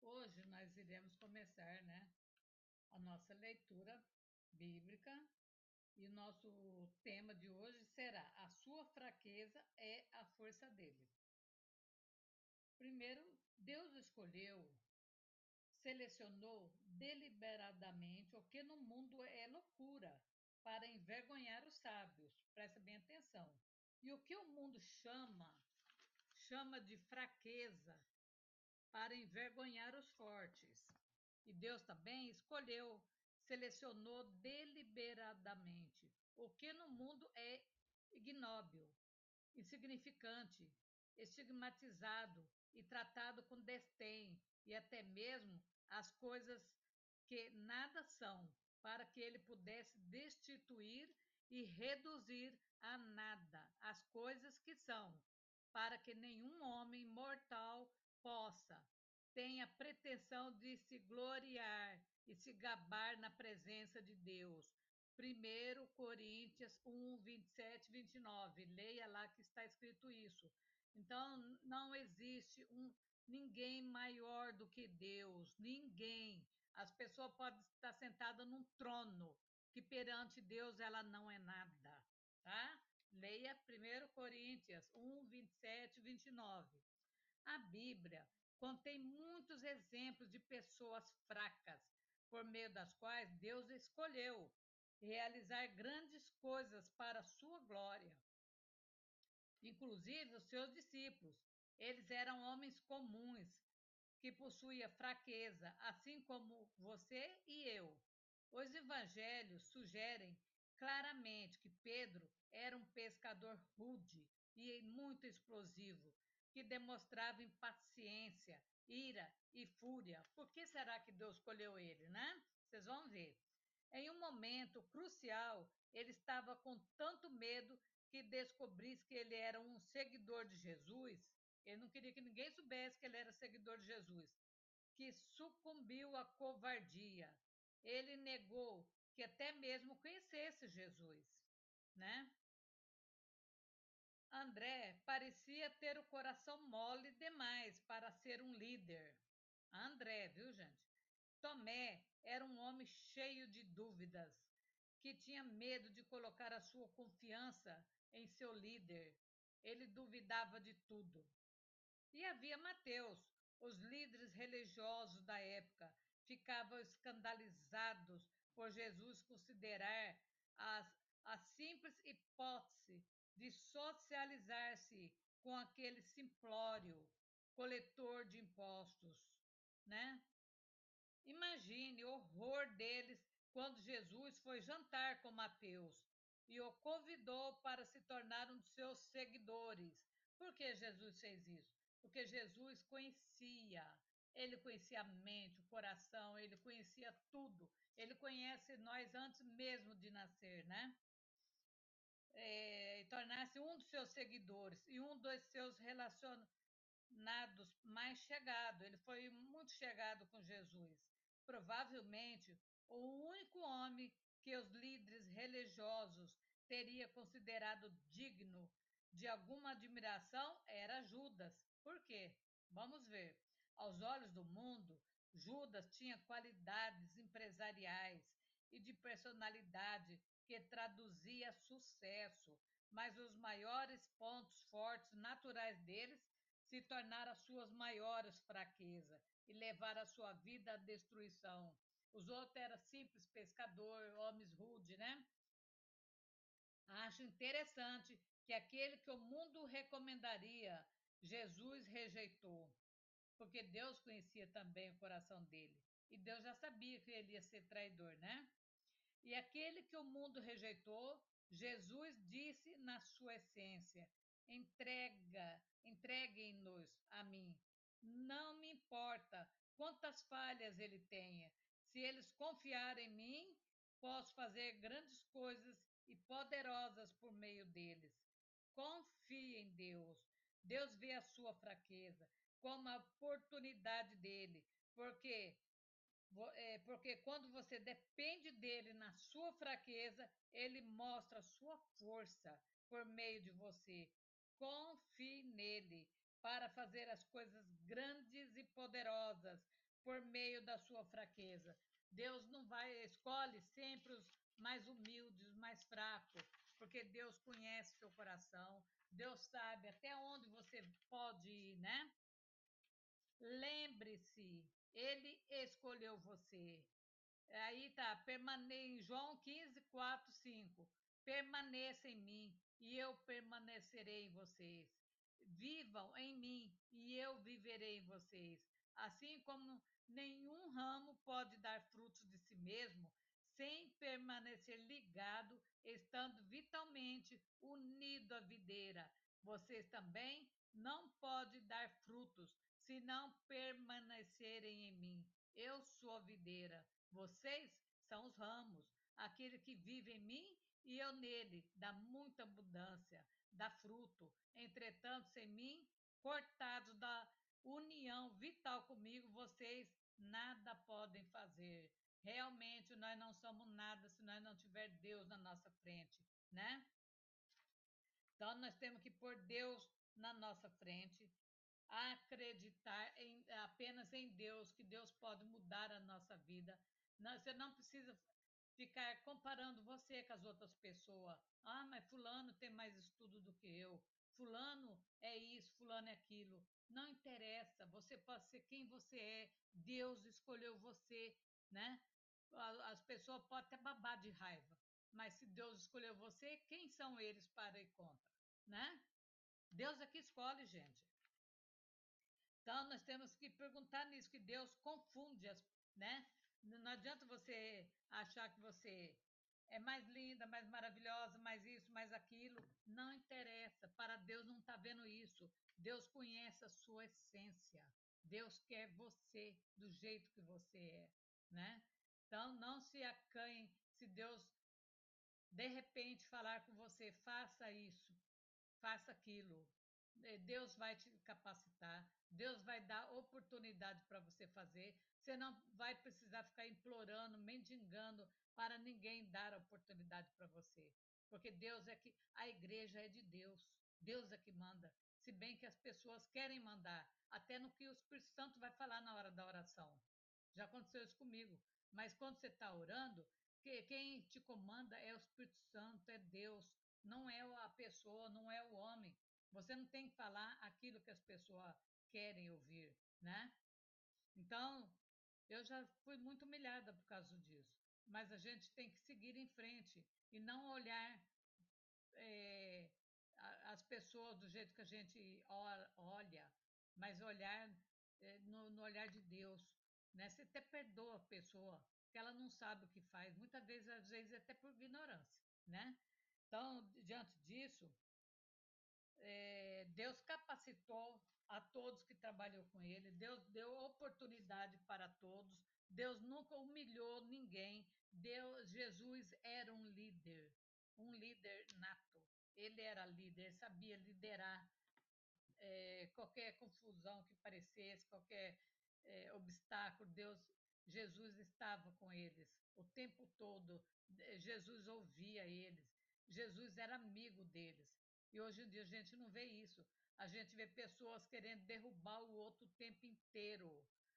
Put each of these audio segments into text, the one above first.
Hoje nós iremos começar, né, a nossa leitura bíblica e o nosso tema de hoje será: a sua fraqueza é a força dele. Primeiro, Deus escolheu, selecionou deliberadamente o que no mundo é loucura para envergonhar os sábios. Presta bem atenção. E o que o mundo chama de fraqueza para envergonhar os fortes. E Deus também escolheu, selecionou deliberadamente o que no mundo é ignóbil, insignificante, estigmatizado e tratado com desdém, e até mesmo as coisas que nada são, para que ele pudesse destituir e reduzir a nada as coisas que são, para que nenhum homem mortal possa, tenha pretensão de se gloriar e se gabar na presença de Deus. 1 Coríntios 1, 27, 29. Leia lá que está escrito isso. Então, não existe ninguém maior do que Deus, ninguém. As pessoas podem estar sentadas num trono, que perante Deus ela não é nada, tá? Leia 1 Coríntios 1, 27, 29. A Bíblia contém muitos exemplos de pessoas fracas, por meio das quais Deus escolheu realizar grandes coisas para a sua glória, inclusive os seus discípulos. Eles eram homens comuns, que possuía fraqueza, assim como você e eu. Os evangelhos sugerem claramente que Pedro era um pescador rude e muito explosivo, que demonstrava impaciência, ira e fúria. Por que será que Deus escolheu ele, né? Vocês vão ver. Em um momento crucial, ele estava com tanto medo que descobrisse que ele era um seguidor de Jesus. Ele não queria que ninguém soubesse que ele era seguidor de Jesus, que sucumbiu à covardia. Ele negou que até mesmo conhecesse Jesus, né? André parecia ter o coração mole demais para ser um líder. André, viu, gente? Tomé era um homem cheio de dúvidas, que tinha medo de colocar a sua confiança em seu líder. Ele duvidava de tudo. E havia Mateus. Os líderes religiosos da época ficavam escandalizados por Jesus considerar as, a simples hipótese de socializar-se com aquele simplório coletor de impostos, né? Imagine o horror deles quando Jesus foi jantar com Mateus e o convidou para se tornar um de seus seguidores. Por que Jesus fez isso? Porque Jesus conhecia, ele conhecia a mente, o coração, ele conhecia tudo. Ele conhece nós antes mesmo de nascer, né? E tornar-se um dos seus seguidores e um dos seus relacionados mais chegado. Ele foi muito chegado com Jesus. Provavelmente o único homem que os líderes religiosos teria considerado digno de alguma admiração era Judas. Por quê? Vamos ver. Aos olhos do mundo, Judas tinha qualidades empresariais e de personalidade que traduzia sucesso, mas os maiores pontos fortes naturais deles se tornar as suas maiores fraquezas e levar a sua vida à destruição. Os outros eram simples pescador, homens rudes, né? Acho interessante que aquele que o mundo recomendaria, Jesus rejeitou, porque Deus conhecia também o coração dele. E Deus já sabia que ele ia ser traidor, né? E aquele que o mundo rejeitou, Jesus disse na sua essência: entreguem-nos a mim. Não me importa quantas falhas ele tenha. Se eles confiarem em mim, posso fazer grandes coisas e poderosas por meio deles. Confie em Deus. Deus vê a sua fraqueza como a oportunidade dele, porque porque quando você depende dele na sua fraqueza, ele mostra a sua força por meio de você. Confie nele para fazer as coisas grandes e poderosas, por meio da sua fraqueza. Deus não vai, escolhe sempre os mais humildes, os mais fracos, porque Deus conhece seu coração, Deus sabe até onde você pode ir, né? Lembre-se, Ele escolheu você. Aí tá, em João 15, 4, 5. Permaneça em mim e eu permanecerei em vocês. Vivam em mim e eu viverei em vocês. Assim como nenhum ramo pode dar frutos de si mesmo sem permanecer ligado, estando vitalmente unido à videira. Vocês também não podem dar frutos se não permanecerem em mim. Eu sou a videira, vocês são os ramos. Aquele que vive em mim e eu nele, dá muita abundância, dá fruto. Entretanto, sem mim, cortados da união vital comigo, vocês nada podem fazer. Realmente, nós não somos nada se nós não tiver Deus na nossa frente, né? Então, nós temos que pôr Deus na nossa frente, acreditar apenas em Deus, que Deus pode mudar a nossa vida. Não, você não precisa ficar comparando você com as outras pessoas. Ah, mas fulano tem mais estudo do que eu. Fulano é isso, fulano é aquilo. Não interessa, você pode ser quem você é. Deus escolheu você, né? As pessoas podem até babar de raiva, mas se Deus escolheu você, quem são eles para ir contra, né? Deus é que escolhe, gente. Então, nós temos que perguntar nisso, que Deus confunde, né? Não adianta você achar que você é mais linda, mais maravilhosa, mais isso, mais aquilo. Não interessa. Para Deus não está vendo isso. Deus conhece a sua essência. Deus quer você do jeito que você é, né? Então, não se acanhe se Deus, de repente, falar com você, faça isso, faça aquilo. Deus vai te capacitar, Deus vai dar oportunidade para você fazer. Você não vai precisar ficar implorando, mendigando para ninguém dar a oportunidade para você. Porque Deus é que a igreja é de Deus. Deus é que manda. Se bem que as pessoas querem mandar, até no que o Espírito Santo vai falar na hora da oração. Já aconteceu isso comigo. Mas quando você está orando, quem te comanda é o Espírito Santo, é Deus, não é a pessoa, não é o homem. Você não tem que falar aquilo que as pessoas querem ouvir, né? Então, eu já fui muito humilhada por causa disso. Mas a gente tem que seguir em frente e não olhar é, as pessoas do jeito que a gente olha, mas olhar no olhar de Deus, né? Você até perdoa a pessoa, porque ela não sabe o que faz. Muitas vezes, às vezes, até por ignorância, né? Então, diante disso, Deus capacitou a todos que trabalhou com ele, Deus deu oportunidade para todos, Deus nunca humilhou ninguém, Deus, Jesus era um líder nato. Ele era líder, ele sabia liderar qualquer confusão que parecesse, qualquer obstáculo, Jesus estava com eles o tempo todo. Jesus ouvia eles, Jesus era amigo deles. E hoje em dia a gente não vê isso. A gente vê pessoas querendo derrubar o outro o tempo inteiro.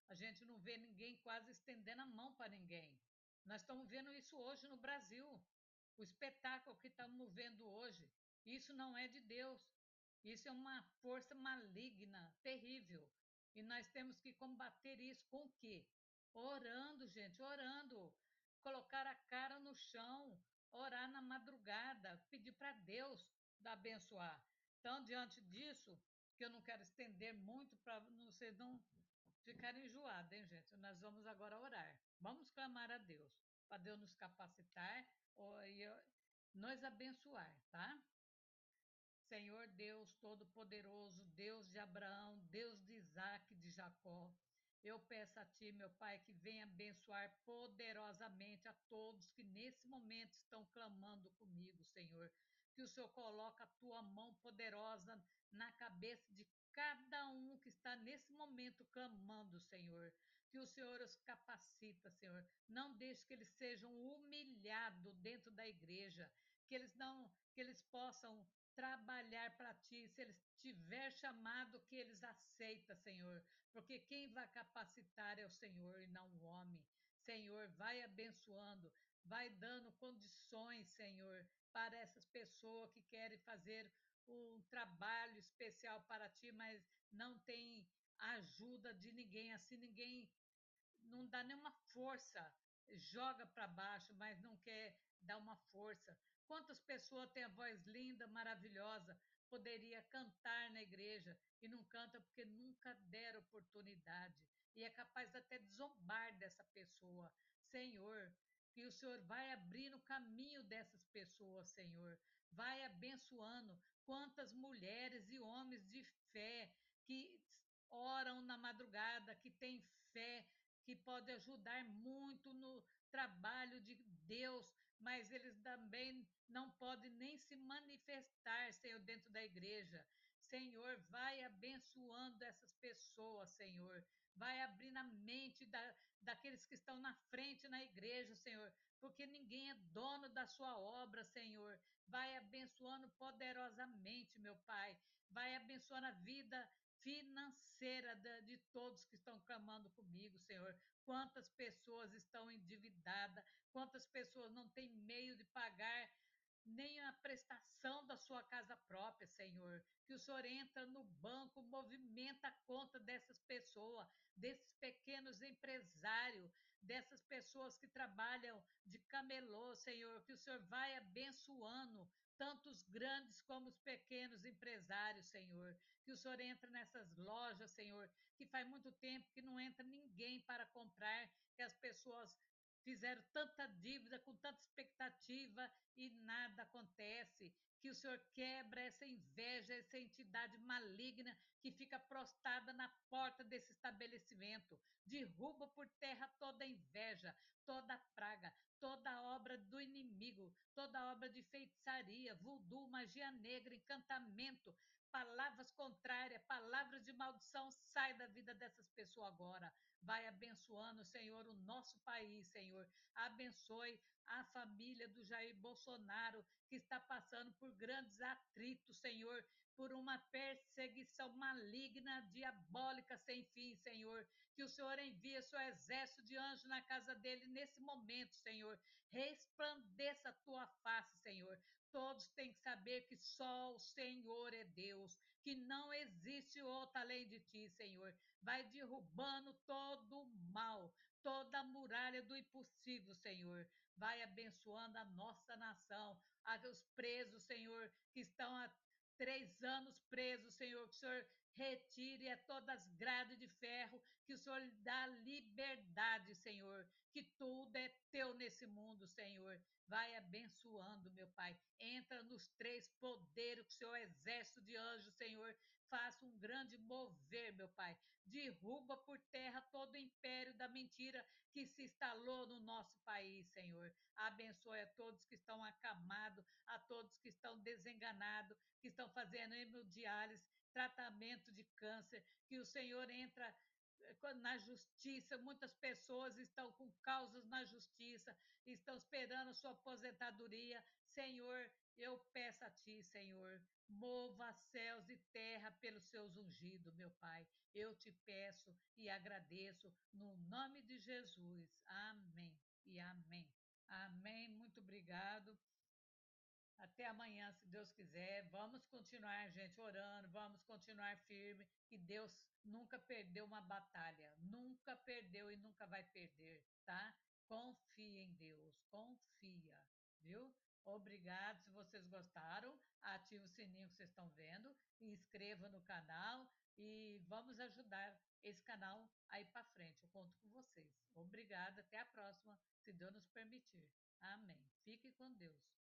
A gente não vê ninguém quase estendendo a mão para ninguém. Nós estamos vendo isso hoje no Brasil. O espetáculo que estamos vendo hoje, isso não é de Deus. Isso é uma força maligna, terrível. E nós temos que combater isso com o quê? Orando, gente, orando. Colocar a cara no chão, orar na madrugada, pedir para Deus abençoar. Então, diante disso, que eu não quero estender muito para vocês não ficarem enjoados, hein, gente? Nós vamos agora orar. Vamos clamar a Deus, para Deus nos capacitar e nos abençoar, tá? Senhor Deus Todo-Poderoso, Deus de Abraão, Deus de Isaac, de Jacó, eu peço a Ti, meu Pai, que venha abençoar poderosamente a todos que nesse momento estão clamando comigo, Senhor. Que o Senhor coloque a Tua mão poderosa na cabeça de cada um que está nesse momento clamando, Senhor. Que o Senhor os capacita, Senhor. Não deixe que eles sejam humilhados dentro da igreja, que eles possam trabalhar para ti, se eles tiver chamado, que eles aceitam, Senhor, porque quem vai capacitar é o Senhor e não o homem. Senhor, vai abençoando, vai dando condições, Senhor, para essas pessoas que querem fazer um trabalho especial para ti, mas não tem ajuda de ninguém, assim ninguém não dá nenhuma força, joga para baixo, mas não quer dar uma força. Quantas pessoas têm a voz linda, maravilhosa, poderia cantar na igreja e não canta porque nunca deram oportunidade e é capaz até de zombar dessa pessoa. Senhor, que o Senhor vai abrindo o caminho dessas pessoas, Senhor, vai abençoando quantas mulheres e homens de fé que oram na madrugada, que têm fé, que pode ajudar muito no trabalho de Deus, mas eles também não podem nem se manifestar, Senhor, dentro da igreja. Senhor, vai abençoando essas pessoas, Senhor. Vai abrindo a mente daqueles que estão na frente na igreja, Senhor, porque ninguém é dono da sua obra, Senhor. Vai abençoando poderosamente, meu Pai. Vai abençoando a vida financeira de todos que estão clamando comigo, Senhor. Quantas pessoas estão endividadas, quantas pessoas não têm meio de pagar nem a prestação da sua casa própria, Senhor. Que o Senhor entra no banco, movimenta a conta dessas pessoas, desses pequenos empresários, dessas pessoas que trabalham de camelô, Senhor. Que o Senhor vai abençoando tanto os grandes como os pequenos empresários, Senhor. Que o Senhor entra nessas lojas, Senhor, que faz muito tempo que não entra ninguém para comprar, que as pessoas fizeram tanta dívida, com tanta expectativa e nada acontece. Que o Senhor quebra essa inveja, essa entidade maligna que fica prostrada na porta desse estabelecimento. Derruba por terra toda inveja, toda praga, toda obra do inimigo, toda obra de feitiçaria, voodoo, magia negra, encantamento, palavras contrárias, palavras de maldição, sai da vida dessas pessoas agora. Vai abençoando, Senhor, o nosso país, Senhor. Abençoe a família do Jair Bolsonaro, que está passando por grandes atritos, Senhor, por uma perseguição maligna, diabólica, sem fim, Senhor. Que o Senhor envie seu exército de anjos na casa dele nesse momento, Senhor. Resplandeça a tua face, Senhor. Todos têm que saber que só o Senhor é Deus, que não existe outro além de ti, Senhor. Vai derrubando todo o mal, toda a muralha do impossível, Senhor. Vai abençoando a nossa nação, os presos, Senhor, que estão há 3 anos presos, Senhor, que o Senhor retire a todas as grades de ferro, que o Senhor lhe dá liberdade, Senhor, que tudo é teu nesse mundo, Senhor. Vai abençoando, meu Pai. Entra nos 3 poderes, com o seu exército de anjos, Senhor. Faça um grande mover, meu Pai. Derruba por terra todo o império da mentira que se instalou no nosso país, Senhor. Abençoe a todos que estão acamados, a todos que estão desenganados, que estão fazendo hemodiálise, tratamento de câncer, que o Senhor entra na justiça, muitas pessoas estão com causas na justiça, estão esperando sua aposentadoria. Senhor, eu peço a ti, Senhor, mova céus e terra pelos seus ungidos, meu Pai. Eu te peço e agradeço no nome de Jesus. Amém e amém. Amém. Muito obrigado. Até amanhã, se Deus quiser. Vamos continuar, gente, orando, vamos continuar firme, que Deus nunca perdeu uma batalha, nunca perdeu e nunca vai perder, tá? Confia em Deus, confia, viu? Obrigado, se vocês gostaram, ative o sininho que vocês estão vendo, inscreva no canal e vamos ajudar esse canal aí para frente. Eu conto com vocês. Obrigada, até a próxima, se Deus nos permitir. Amém. Fique com Deus.